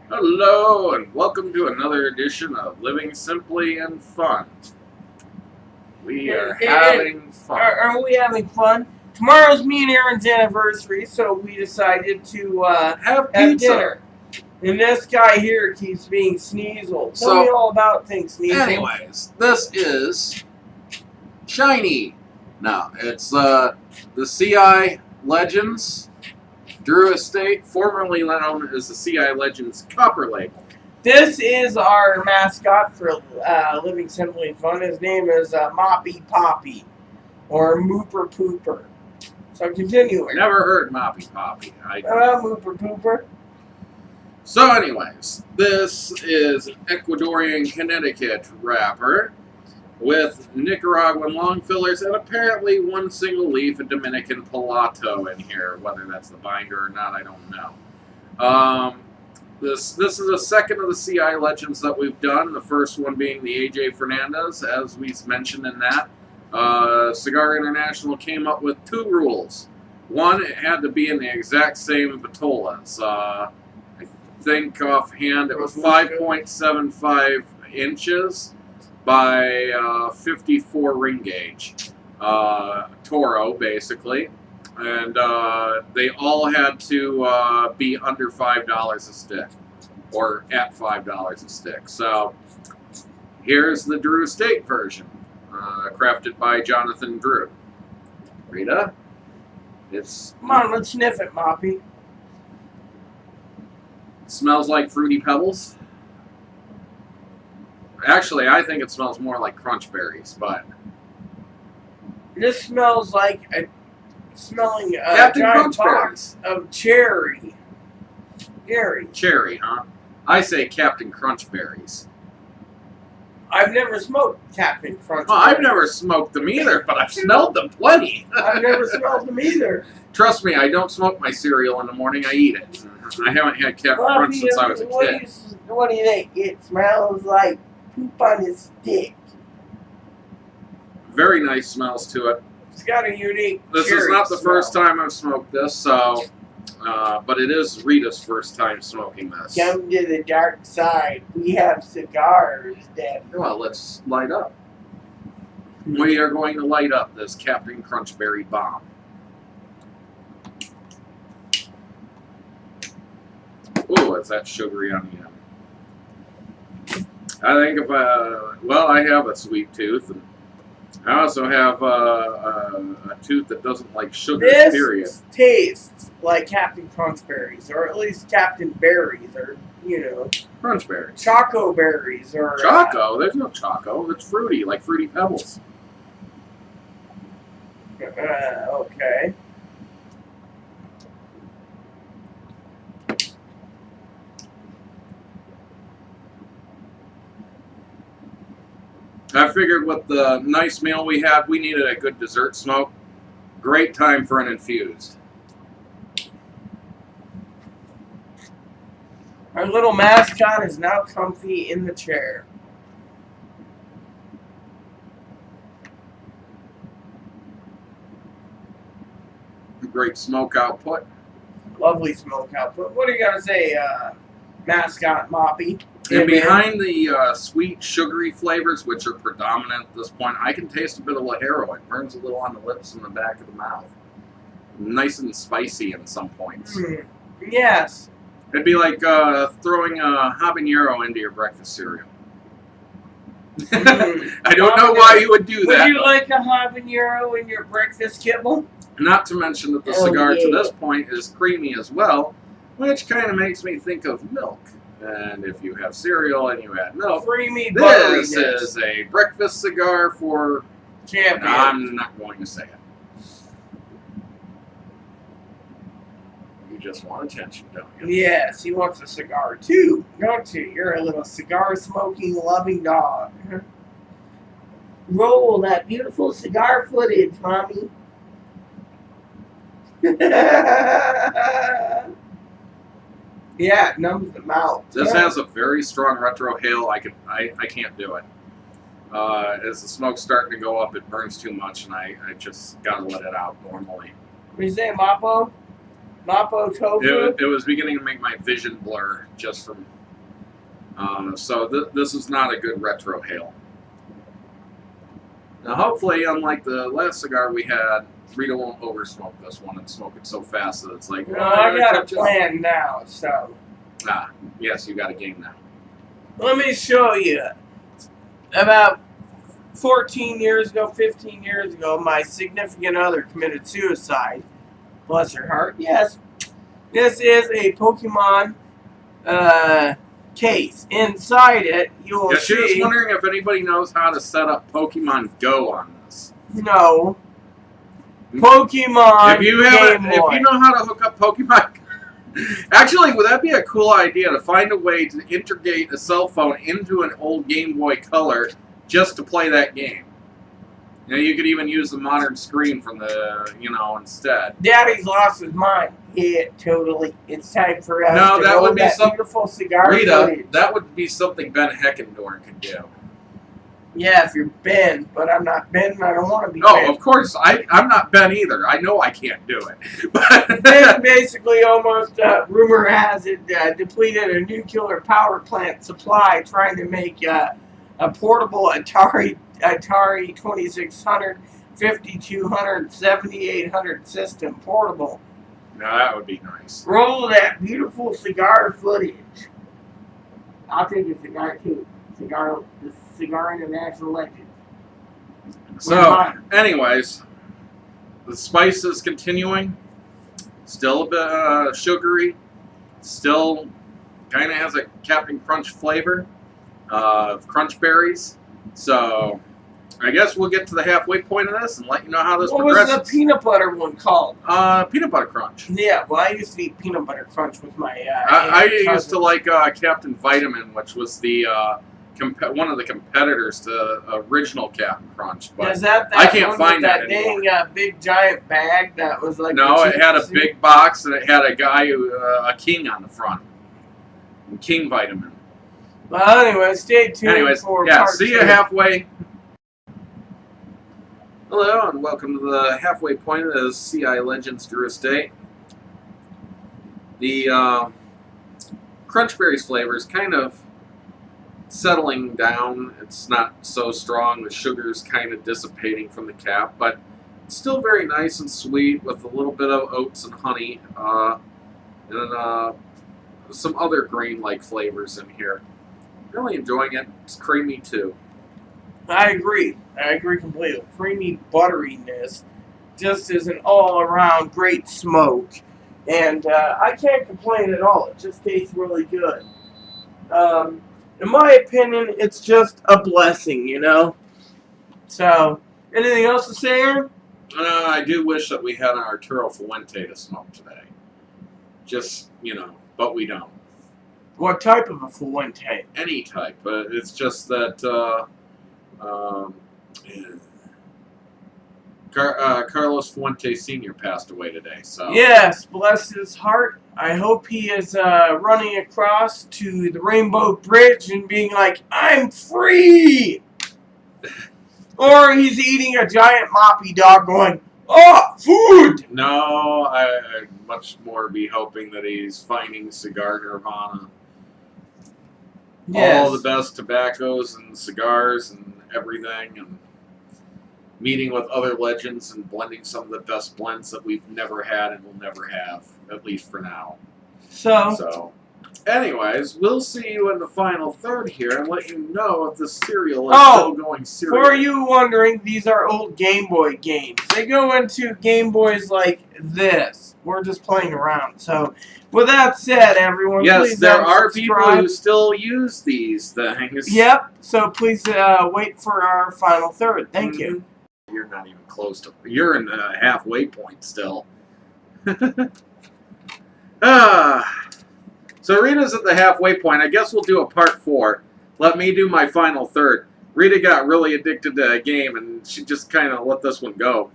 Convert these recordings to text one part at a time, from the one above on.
Hello, and welcome to another edition of Living Simply and Fun. We are having fun. Are we having fun? Tomorrow's me and Aaron's anniversary, so we decided to Have have pizza. dinner. And this guy here keeps being Sneasel. Tell So- me all about things, Sneasel. Anyways, this is Shiny. Now, it's the CI Legends Drew Estate, formerly known as the CI Legends Copper Label. This is our mascot for Living Simply and Fun. His name is Moppy Poppy, or Mooper Pooper. So continuing. Never heard Moppy Poppy. Mooper Pooper. So anyways, this is an Ecuadorian Connecticut wrapper with Nicaraguan long fillers and apparently one single leaf of Dominican Pilato in here. Whether that's the binder or not, I don't know. This is the second of the CI Legends that we've done, the first one being the AJ Fernandez, as we mentioned in that. Cigar International came up with two rules. One, it had to be in the exact same vitolas. I think offhand it was 5.75 inches by 54 ring gauge. Toro, basically. And they all had to be under $5 a stick, or at $5 a stick. So here's the Drew Estate version, crafted by Jonathan Drew. Rita, Come on, let's sniff it, Moppy. smells like Fruity Pebbles. Actually, I think it smells more like Crunch Berries, but This smells like smelling a Captain giant Crunch box of cherry. cherry, huh? I say Captain Crunch Berries. I've never smoked Captain Crunch. Well, I've berries. never smoked them either, but I've smelled them plenty. I've never smelled them either. Trust me, I don't smoke my cereal in the morning, I eat it. I haven't had Captain Crunch since I was a kid. What do you think? It smells like poop on a stick. Very nice smells to it. It's got a unique. This is cherry not the smell. first time I've smoked this, so, but it is Rita's first time smoking this. Come to the dark side. We have cigars that. Well, let's light up. We are going to light up this Captain Crunchberry bomb. Ooh, it's that sugary on the end. I think if well, I have a sweet tooth, and I also have a tooth that doesn't like sugar. This Period. tastes like Captain Crunch berries, or at least Captain Berries, or Crunchberries. Choco berries, or Choco? There's no choco. It's fruity, like Fruity Pebbles. Okay. I figured with the nice meal we had, we needed a good dessert smoke. Great time for an infused. Our little mascot is now comfy in the chair. Great smoke output. Lovely smoke output. What do you gotta say, mascot Moppy? And Yeah, man. behind the sweet, sugary flavors, which are predominant at this point, I can taste a bit of Lajero. It burns a little on the lips and the back of the mouth. Nice and spicy in some points. Yes. It'd be like throwing a habanero into your breakfast cereal. I don't know why you would do Would that. you like a habanero in your breakfast kibble? Not to mention that the Oh, cigar to yeah. this point is creamy as well, which kind of makes me think of milk. And if you have cereal and you add milk, Creamy this butteriness. is a breakfast cigar for... Champion. I'm not going to say it. You just want attention, don't you? Yes, he wants a cigar too, don't you? You're a little cigar smoking loving dog. Roll that beautiful cigar footage, mommy. Yeah, it numbs the mouth. This Yeah. has a very strong retro hail. I can't do it. As the smoke's starting to go up, it burns too much, and I just gotta let it out normally. What do you say, Mapo? Mapo tofu? It was beginning to make my vision blur just from So this is not a good retro hail. Now, hopefully, unlike the last cigar we had, Rita won't oversmoke this one and smoke it so fast that it's like, Well, I got a plan now, so. Yes, you got a game now. Let me show you. About 14 years ago, 15 years ago, my significant other committed suicide. Bless her heart. Yes. This is a Pokemon case. Inside it, you will see... She was wondering if anybody knows how to set up Pokemon Go on this. No. Pokemon if you know how to hook up Pokemon... Actually, would that be a cool idea to find a way to integrate a cell phone into an old Game Boy Color just to play that game? You know, you could even use the modern screen from the, instead. Daddy's lost his mind. Yeah, totally. It's time for us to that would be some beautiful cigar Rita, footage. That would be something Ben Heckendorn could do. Yeah, if you're Ben, but I'm not Ben and I don't want to be Ben. Ben. Of course. I'm not Ben either. I know I can't do it. But Ben basically almost, rumor has it, depleted a nuclear power plant supply trying to make a portable Atari 2600, 5200, 7800 system portable. No, that would be nice. Roll that beautiful cigar footage. I'll take a cigar too. The Cigar International Legend. So, anyways, the spice is continuing. Still a bit sugary. Still kind of has a Captain Crunch flavor of crunch berries. So, I guess we'll get to the halfway point of this and let you know how this progresses. What was the peanut butter one called? Peanut Butter Crunch. Yeah, well, I used to eat peanut butter crunch with my I used to like Captain Vitamin, which was the one of the competitors to original Captain Crunch. But is that I can't find that anymore? Dang big giant bag that was like... No, it had a big box and it had a guy, a king on the front. King Vitamin. Well, anyway, stay tuned for part see 2. you halfway. Hello, and welcome to the halfway point of the CI Legends Drew Estate. The Crunchberries flavor is kind of settling down. It's not so strong. The sugar's kind of dissipating from the cap, but it's still very nice and sweet with a little bit of oats and honey, and some other grain-like flavors in here. Really enjoying it. It's creamy too. I agree completely. Creamy butteriness just is an all-around great smoke. And I can't complain at all. It just tastes really good. In my opinion, it's just a blessing, So, anything else to say, Aaron? I do wish that we had an Arturo Fuente to smoke today. Just, but we don't. What type of a Fuente? Any type, but it's just that Carlos Fuente Sr. passed away today. So yes, bless his heart. I hope he is running across to the Rainbow Bridge and being like, I'm free! Or he's eating a giant moppy dog going, oh, food! No, I'd much more be hoping that he's finding cigar nirvana. Yes. All the best tobaccos and cigars and everything, and meeting with other legends and blending some of the best blends that we've never had and will never have, at least for now. So anyways, we'll see you in the final third here and let you know if the cereal is still going cereal. For you wondering, these are old Game Boy games. They go into Game Boys like this. We're just playing around. So, with that said, everyone, yes, please there are people subscribe. who still use these things. Yep. So please wait for our final third. Thank you. You're not even close to. You're in the halfway point still. So Rita's at the halfway point. I guess we'll do a part 4. Let me do my final third. Rita got really addicted to a game, and she just kind of let this one go.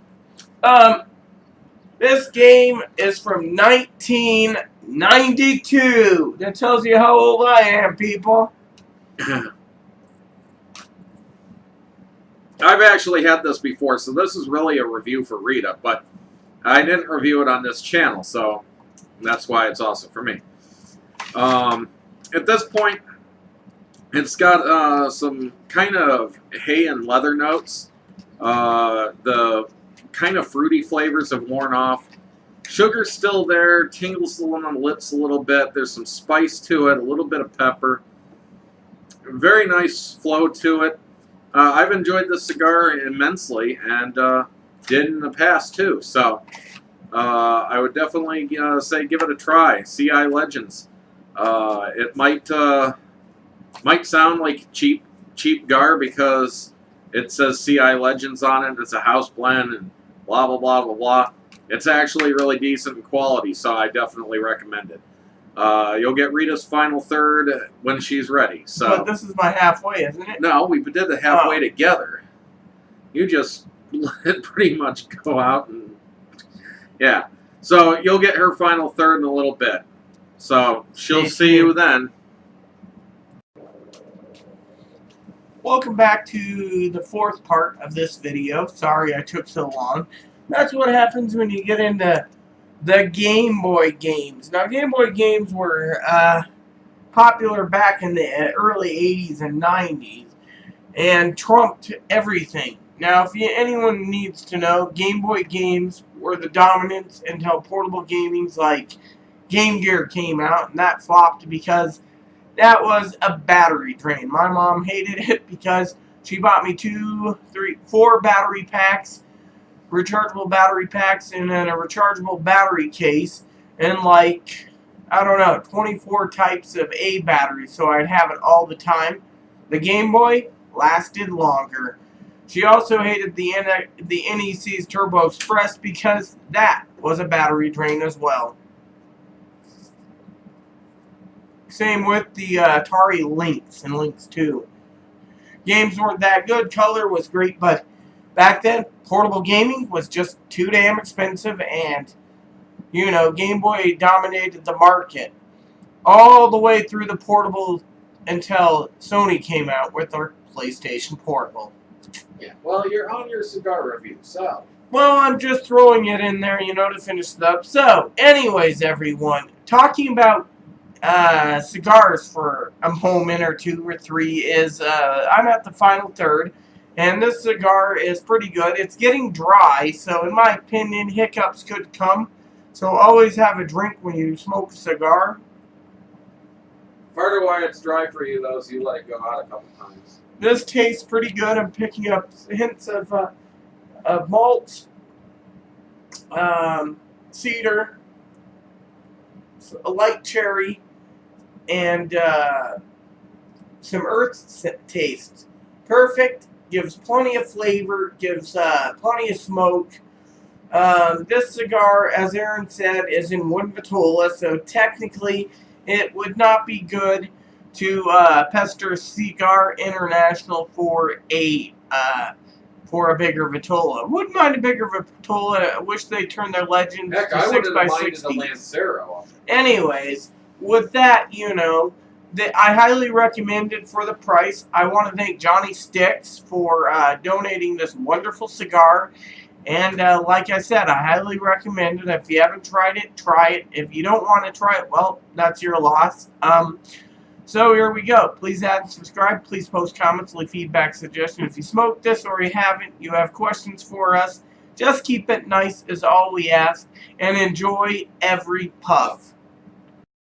This game is from 1992. That tells you how old I am, people. I've actually had this before, so this is really a review for Rita, but I didn't review it on this channel, so that's why it's awesome for me. At this point, It's got some kind of hay and leather notes. The kind of fruity flavors have worn off. Sugar's still there, tingles on the lips a little bit. There's some spice to it, a little bit of pepper. Very nice flow to it. I've enjoyed this cigar immensely, and did in the past too. So I would definitely say give it a try. CI Legends. It might sound like cheap gar because it says CI Legends on it. It's a house blend and blah blah blah blah blah. It's actually really decent in quality, so I definitely recommend it. You'll get Rita's final third when she's ready. So, but this is my halfway, isn't it? No, we did the halfway together. You just let it pretty much go out and yeah. So you'll get her final third in a little bit. So she'll see you then. Welcome back to the fourth part of this video. Sorry I took so long. That's what happens when you get into the Game Boy games. Now, Game Boy games were popular back in the early 80s and 90s and trumped everything. Now, if anyone needs to know, Game Boy games were the dominance until portable gamings like Game Gear came out, and that flopped because that was a battery drain. My mom hated it because she bought me 2, 3, 4 battery packs, rechargeable battery packs, and then a rechargeable battery case, and like, I don't know, 24 types of A batteries, so I'd have it all the time. The Game Boy lasted longer. She also hated the NEC's Turbo Express because that was a battery drain as well. Same with the Atari Lynx and Lynx 2. Games weren't that good, color was great, but back then, portable gaming was just too damn expensive, and, you know, Game Boy dominated the market all the way through the portable until Sony came out with their PlayStation Portable. Yeah, well, you're on your cigar review, so. Well, I'm just throwing it in there, you know, to finish it up. So, anyways, everyone, talking about cigars for a moment or two or three is, I'm at the final third. And this cigar is pretty good. It's getting dry, so in my opinion, hiccups could come. So always have a drink when you smoke a cigar. Part of why it's dry for you, though, is you let it go out a couple times. This tastes pretty good. I'm picking up hints of malt, cedar, a light cherry, and some earth taste. Perfect. Gives plenty of flavor, gives plenty of smoke. This cigar, as Aaron said, is in wood vitola, so technically it would not be good to pester Cigar International for a bigger vitola. Wouldn't mind a bigger vitola. I wish they turned their Legends Heck, to I 6x60. wouldn't mind the Lancero. Anyways, with that, you know, I highly recommend it for the price. I want to thank Johnny Sticks for donating this wonderful cigar. And like I said, I highly recommend it. If you haven't tried it, try it. If you don't want to try it, well, that's your loss. So here we go. Please add and subscribe. Please post comments, leave feedback, suggestions. If you smoked this or you haven't, you have questions for us, just keep it nice is all we ask. And enjoy every puff.